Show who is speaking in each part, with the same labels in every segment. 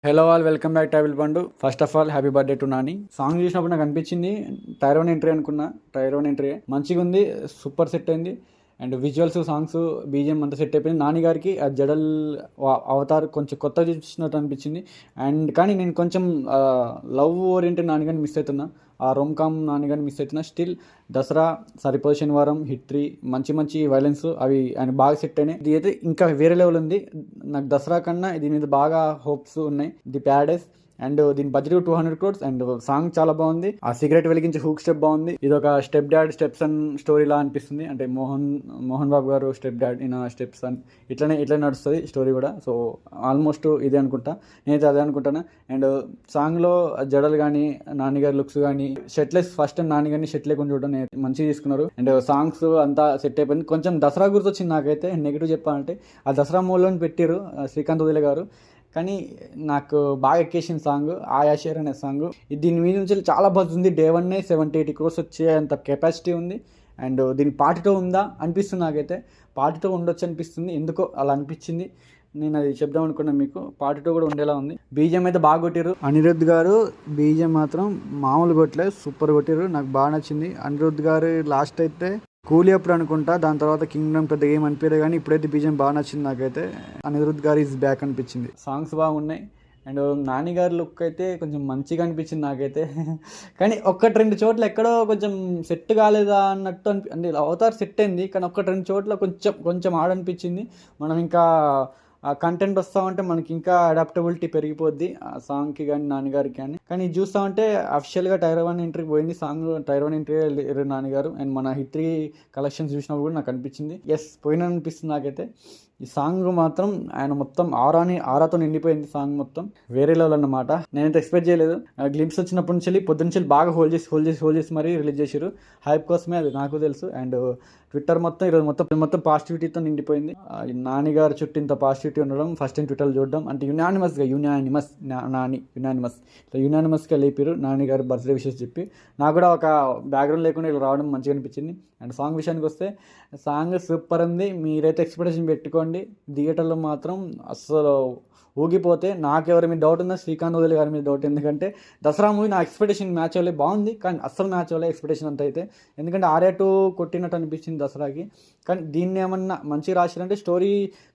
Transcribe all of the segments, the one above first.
Speaker 1: Hello all, welcome back టైబుల్ పండు. First of all happy birthday to Nani. Song చూసినప్పుడు నాకు అనిపించింది టైరోన్ ఎంట్రీ అనుకున్నా. టైరోన్ ఎంట్రీ మంచిగా ఉంది, సూపర్ సెట్ అయింది. అండ్ విజువల్స్, సాంగ్స్, బీజిఎం అంతా సెట్ అయిపోయింది. నాని గారికి ఆ జడల్ అవతార్ కొంచెం కొత్తగా చూసినట్టు అనిపించింది. అండ్ కానీ నేను కొంచెం లవ్ ఓరియంటెడ్ నాని గారిని మిస్ అవుతున్నా, ఆ రోమ్కామ్ నాని గారిని మిస్ అవుతున్నా. స్టిల్ దసరా, సరిపోయే శనివారం, హిట్ 3 మంచి మంచి వైలెన్స్ అవి ఆయన బాగా సెట్ అయినాయి. ఇది అయితే ఇంకా వేరే లెవెల్ ఉంది. నాకు దసరా కన్నా దీని మీద బాగా హోప్స్ ఉన్నాయి. ది ప్యారడైస్ అండ్ దీని బడ్జెట్ 200 crores అండ్ సాంగ్ చాలా బాగుంది. ఆ సిగరెట్ వెలిగించే హూక్ స్టెప్ బాగుంది. ఇది ఒక step dad step son story లా అనిపిస్తుంది. అంటే Mohan Babu garu step dad in step son ఇట్లనే నడుస్తుంది స్టోరీ కూడా. సో ఆల్మోస్ట్ ఇదే అనుకుంటా, నేనైతే అదే అనుకుంటాను. అండ్ సాంగ్లో జడలు కానీ, నాన్నగారి లుక్స్ కానీ, షర్ట్లెస్ ఫస్ట్ టైం నాన్నగారిని షర్ట్ లేకుండా చూడడం మంచిగా తీసుకున్నారు. అండ్ సాంగ్స్ అంతా సెట్ అయిపోయింది. కొంచెం దసరా గుర్తొచ్చింది నాకైతే. నెగిటివ్ చెప్పాలంటే ఆ దసరా మూడ్లోని పెట్టారు శ్రీకాంత్ వదిలే గారు. కానీ నాకు బాగా ఎక్కేసిన సాంగ్ ఆయా షేర్ అనే సాంగ్. దీని మీద నుంచి చాలా బజ్ ఉంది. డే 1 70-80 crores వచ్చే అంత కెపాసిటీ ఉంది. అండ్ దీనికి పార్టీతో ఉందా అనిపిస్తుంది నాకైతే. పార్టీతో ఉండొచ్చు అనిపిస్తుంది, ఎందుకో అలా అనిపించింది. నేను అది చెప్దాం అనుకున్నాను మీకు. పార్టీతో కూడా ఉండేలా ఉంది. బీజిఎం అయితే బాగా కొట్టారు అనిరుద్ధ్ గారు. బీజిఎం మాత్రం మామూలు కొట్టలేదు, సూపర్ కొట్టారు. నాకు బాగా నచ్చింది. అనిరుద్ధ్ గారు లాస్ట్ అయితే కూలీ అప్పుడు అనుకుంటా, దాని తర్వాత కింగ్డమ్ పెద్ద గేమ్ అనిపించలేదు. కానీ ఇప్పుడైతే బీజిఎం బాగా నచ్చింది నాకైతే. అనిరుద్ధ్ గారు ఈజ్ బ్యాక్ అనిపించింది. సాంగ్స్ బాగున్నాయి. అండ్ నాని గారి లుక్ అయితే కొంచెం మంచిగా అనిపించింది నాకైతే. కానీ 1-2 చోట్ల ఎక్కడో కొంచెం సెట్ కాలేదా అన్నట్టు అంటే అవతార్ సెట్ అయింది, కానీ 1-2 చోట్ల కొంచెం ఆడనిపించింది. మనం ఇంకా ఆ కంటెంట్ వస్తామంటే మనకి ఇంకా అడాప్టబిలిటీ పెరిగిపోద్ది ఆ సాంగ్కి కానీ, నాన్నగారికి కానీ. కానీ ఇది చూస్తామంటే అఫిషియల్గా టైర్ 1 ఎంట్రీకి పోయింది సాంగ్. టైర్ 1 ఎంట్రీ నాన్నగారు. అండ్ మన హిట్ 3 కలెక్షన్స్ చూసినప్పుడు కూడా నాకు అనిపించింది, ఎస్ పోయిన అనిపిస్తుంది నాకైతే. ఈ సాంగ్ మాత్రం ఆయన మొత్తం ఆరాతో నిండిపోయింది సాంగ్ మొత్తం. వేరే లెవెల్ అన్నమాట. నేనైతే ఎక్స్పెక్ట్ చేయలేదు. గ్లింప్స్ వచ్చినప్పటి నుంచి పొద్దున్నుంచి బాగా హోల్డ్ చేసి మరీ రిలీజ్ చేశారు. హైప్ కోసమే, అది నాకు తెలుసు. అండ్ ట్విట్టర్ మొత్తం ఈరోజు మొత్తం పాజిటివిటీతో నిండిపోయింది. నాన్నగారు చుట్టూ ఇంత పాజిటివిటీ ఉండడం ఫస్ట్ టైం ట్విట్టర్లో చూడడం. అంటే యునానిమస్గా లేపారు నాన్నగారు బర్త్డే విషెస్ చెప్పి. నాకు కూడా ఒక బ్యాక్గ్రౌండ్ లేకుండా ఇలా రావడం మంచిగా అనిపించింది. అండ్ సాంగ్ విషయానికి వస్తే సాంగ్ సూపర్ ఉంది. మీరైతే ఎక్స్పెక్టేషన్ పెట్టుకోండి. థియేటర్లో మాత్రం అస్సలు ఊగిపోతే. నాకెవరి మీద డౌట్ ఉందా, శ్రీకాంత్ వదిలే గారి మీద డౌట్. ఎందుకంటే దసరా మూవీ నా ఎక్స్పెక్టేషన్ మ్యాచ్ అవ్వలే, బాగుంది కానీ అస్సలు మ్యాచ్ అవ్వలే ఎక్స్పెక్టేషన్ అంతా అయితే. ఎందుకంటే 6-2 కొట్టినట్టు అనిపించింది దసరాకి. కానీ దీన్ని ఏమన్నా మంచిగా రాశారంటే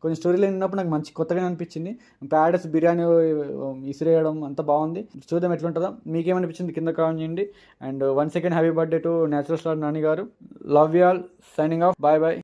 Speaker 1: కొంచెం స్టోరీ లైన్ ఉన్నప్పుడు నాకు మంచి కొత్తగా అనిపించింది. ప్యారడైస్ బిర్యానీ ఇసిరేయడం అంతా బాగుంది. చూద్దాం ఎట్లుంటుందో. మీకేమనిపించింది కింద కామెంట్ చేయండి. And 1 second happy birthday to natural star Nani garu. Love you all. Signing off. Bye bye.